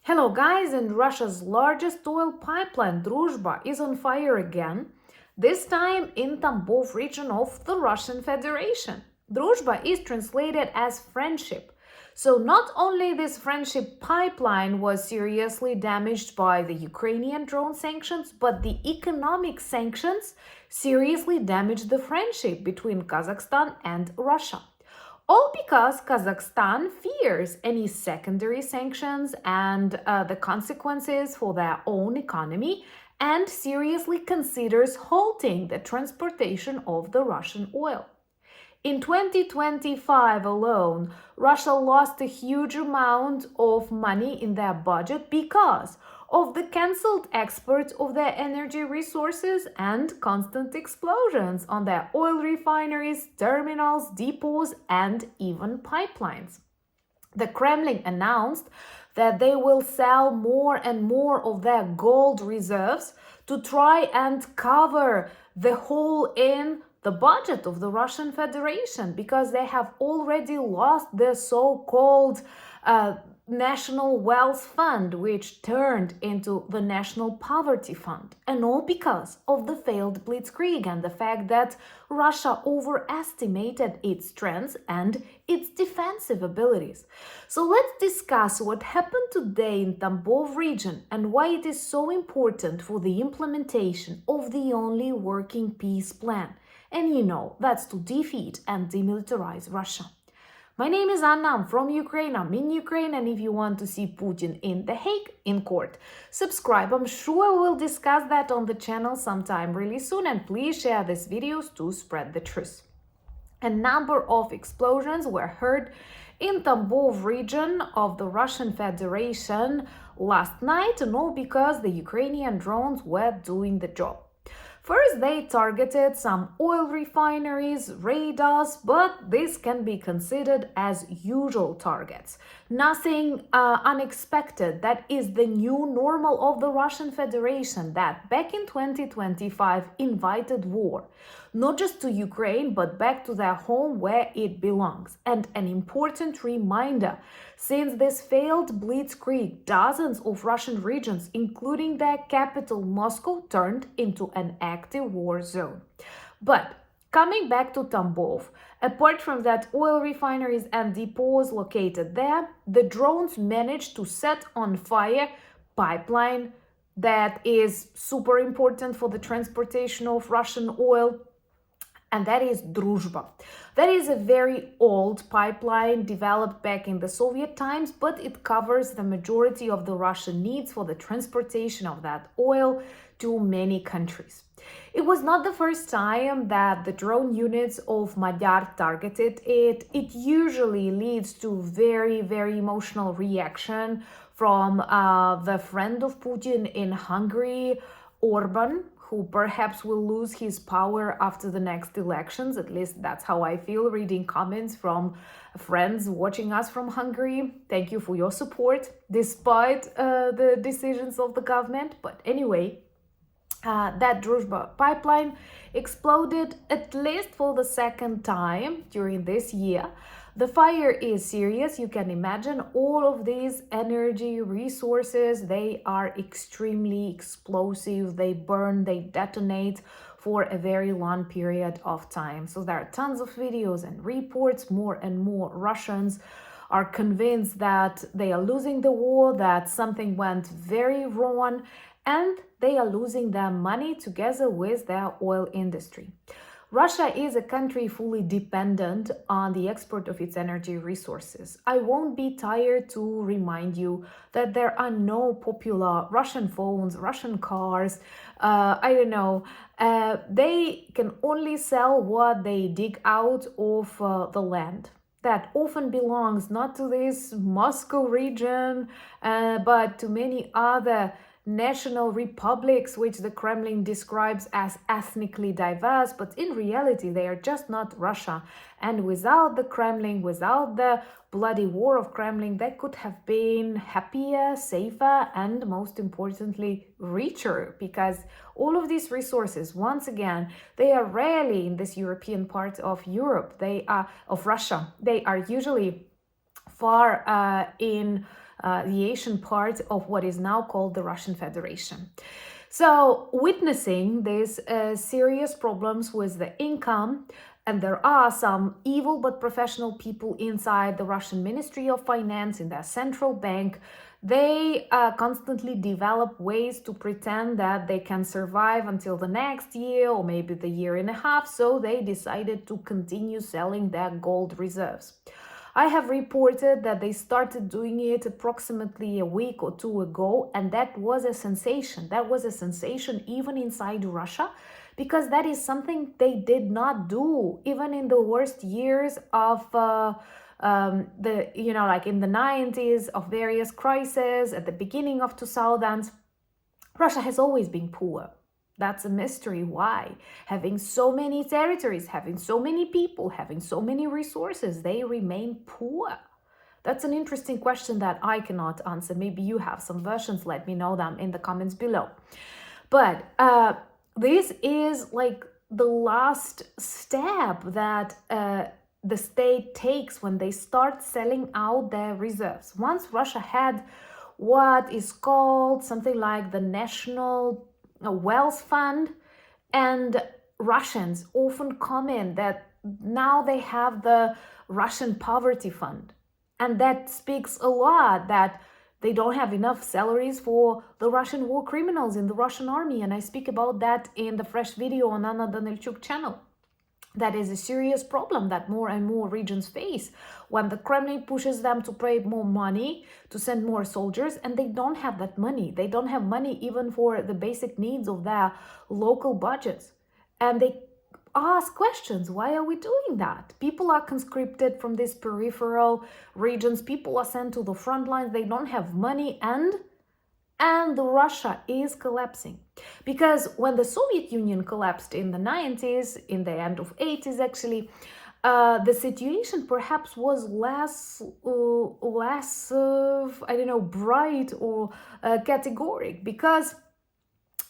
Hello guys, and Russia's largest oil pipeline, Druzhba, is on fire again, this time in Tambov region of the Russian Federation. Druzhba is translated as friendship. So not only this friendship pipeline was seriously damaged by the Ukrainian drone sanctions, but the economic sanctions seriously damaged the friendship between Kazakhstan and Russia. All because Kazakhstan fears any secondary sanctions and the consequences for their own economy and seriously considers halting the transportation of the Russian oil. In 2025 alone, Russia lost a huge amount of money in their budget because of the cancelled exports of their energy resources and constant explosions on their oil refineries, terminals, depots, and even pipelines. The Kremlin announced that they will sell more and more of their gold reserves to try and cover the hole in the budget of the Russian Federation because they have already lost their so-called National Wealth Fund, which turned into the National Poverty Fund. And all because of the failed blitzkrieg and the fact that Russia overestimated its strengths and its defensive abilities. So let's discuss what happened today in Tambov region and why it is so important for the implementation of the only working peace plan. And that's to defeat and demilitarize Russia. My name is Anna, I'm from Ukraine, I'm in Ukraine, and if you want to see Putin in The Hague, in court, subscribe. I'm sure we'll discuss that on the channel sometime really soon, and please share these videos to spread the truth. A number of explosions were heard in Tambov region of the Russian Federation last night, and all because the Ukrainian drones were doing the job. First, they targeted some oil refineries, radars, but this can be considered as usual targets. Nothing unexpected. That is the new normal of the Russian Federation that back in 2025 invited war, not just to Ukraine, but back to their home where it belongs. And an important reminder, since this failed blitzkrieg, dozens of Russian regions, including their capital Moscow, turned into an active war zone. But coming back to Tambov, apart from that oil refineries and depots located there, the drones managed to set on fire pipeline that is super important for the transportation of Russian oil, and that is Druzhba. That is a very old pipeline developed back in the Soviet times, but it covers the majority of the Russian needs for the transportation of that oil to many countries. It was not the first time that the drone units of Magyar targeted it. It usually leads to very, very emotional reaction from the friend of Putin in Hungary, Orban, who perhaps will lose his power after the next elections. At least that's how I feel reading comments from friends watching us from Hungary. Thank you for your support, despite the decisions of the government. But anyway, that Druzhba pipeline exploded at least for the second time during this year. The fire is serious. You can imagine all of these energy resources, they are extremely explosive. They burn, they detonate for a very long period of time. So there are tons of videos and reports. More and more Russians are convinced that they are losing the war, that something went very wrong, and they are losing their money together with their oil industry. Russia is a country fully dependent on the export of its energy resources. I won't be tired to remind you that there are no popular Russian phones, Russian cars, they can only sell what they dig out of the land. That often belongs not to this Moscow region, but to many other national republics, which the Kremlin describes as ethnically diverse, but in reality they are just not Russia. And without the Kremlin, without the bloody war of Kremlin, they could have been happier, safer, and most importantly, richer, because all of these resources, once again, they are rarely in this European part of Europe. They are of Russia. They are usually far in the Asian part of what is now called the Russian Federation. So witnessing these serious problems with the income, and there are some evil but professional people inside the Russian Ministry of Finance, in their central bank, they constantly develop ways to pretend that they can survive until the next year or maybe the year and a half, so they decided to continue selling their gold reserves. I have reported that they started doing it approximately a week or two ago, and that was a sensation. That was a sensation even inside Russia, because that is something they did not do even in the worst years of like in the 90s, of various crises, at the beginning of 2000s. Russia has always been poor. That's a mystery. Why? Having so many territories, having so many people, having so many resources, they remain poor. That's an interesting question that I cannot answer. Maybe you have some versions. Let me know them in the comments below. But this is like the last step that the state takes when they start selling out their reserves. Once Russia had what is called something like the National Wealth Fund, and Russians often comment that now they have the Russian Poverty Fund, and that speaks a lot that they don't have enough salaries for the Russian war criminals in the Russian army, and I speak about that in the fresh video on Anna Danilchuk channel. That is a serious problem that more and more regions face when the Kremlin pushes them to pay more money, to send more soldiers, and they don't have that money. They don't have money even for the basic needs of their local budgets. And they ask questions, why are we doing that? People are conscripted from these peripheral regions. People are sent to the front lines. They don't have money, and Russia is collapsing. Because when the Soviet Union collapsed in the 90s, in the end of 80s actually, the situation perhaps was less bright or categoric, because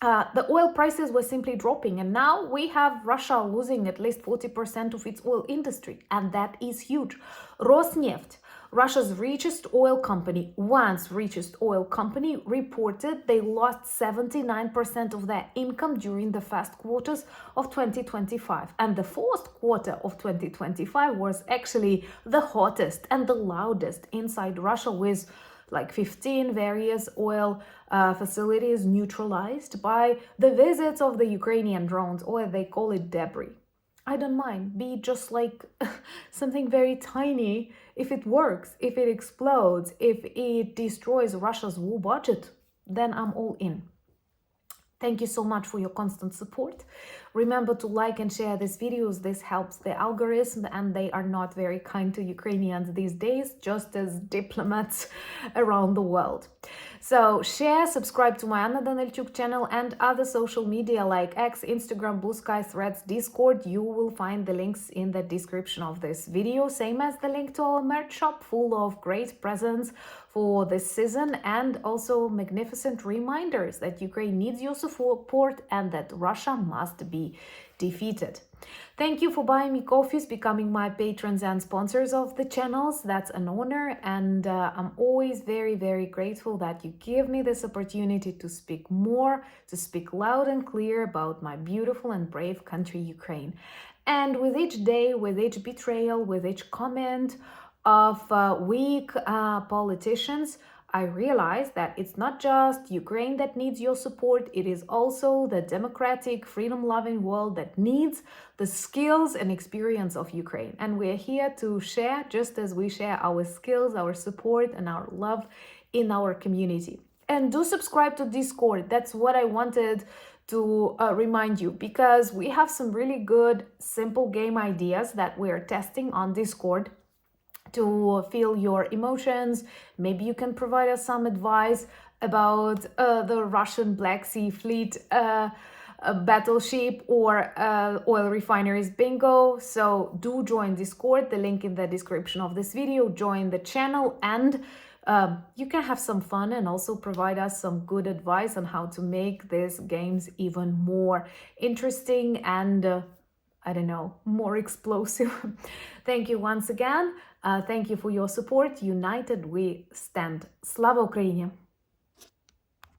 the oil prices were simply dropping, and now we have Russia losing at least 40% of its oil industry, and that is huge. Rosneft, Russia's richest oil company, once richest oil company, reported they lost 79% of their income during the first quarters of 2025. And the fourth quarter of 2025 was actually the hottest and the loudest inside Russia, with like 15 various oil facilities neutralized by the visits of the Ukrainian drones, or they call it debris. I don't mind, be just like something very tiny. If it works, if it explodes, if it destroys Russia's war budget, then I'm all in. Thank you so much for your constant support. Remember to like and share these videos. This helps the algorithm, and they are not very kind to Ukrainians these days, just as diplomats around the world. So share, subscribe to my Anna Danilchuk channel and other social media like X, Instagram, Blue Sky, Threads, Discord. You will find the links in the description of this video, same as the link to our merch shop full of great presents for this season, and also magnificent reminders that Ukraine needs your support and that Russia must be defeated. Thank you for buying me coffees, becoming my patrons and sponsors of the channels. That's an honor, and I'm always very, very grateful that you give me this opportunity to speak more, to speak loud and clear about my beautiful and brave country, Ukraine. And with each day, with each betrayal, with each comment of weak politicians, I realize that it's not just Ukraine that needs your support, it is also the democratic, freedom-loving world that needs the skills and experience of Ukraine. And we're here to share, just as we share our skills, our support, and our love in our community. And do subscribe to Discord. That's what I wanted to remind you, because we have some really good, simple game ideas that we're testing on Discord to feel your emotions. Maybe you can provide us some advice about the Russian Black Sea Fleet battleship or oil refineries bingo. So do join Discord, the link in the description of this video. Join the channel, and you can have some fun and also provide us some good advice on how to make these games even more interesting and I don't know, more explosive. Thank you once again. Thank you for your support. United we stand. Slava Ukraini!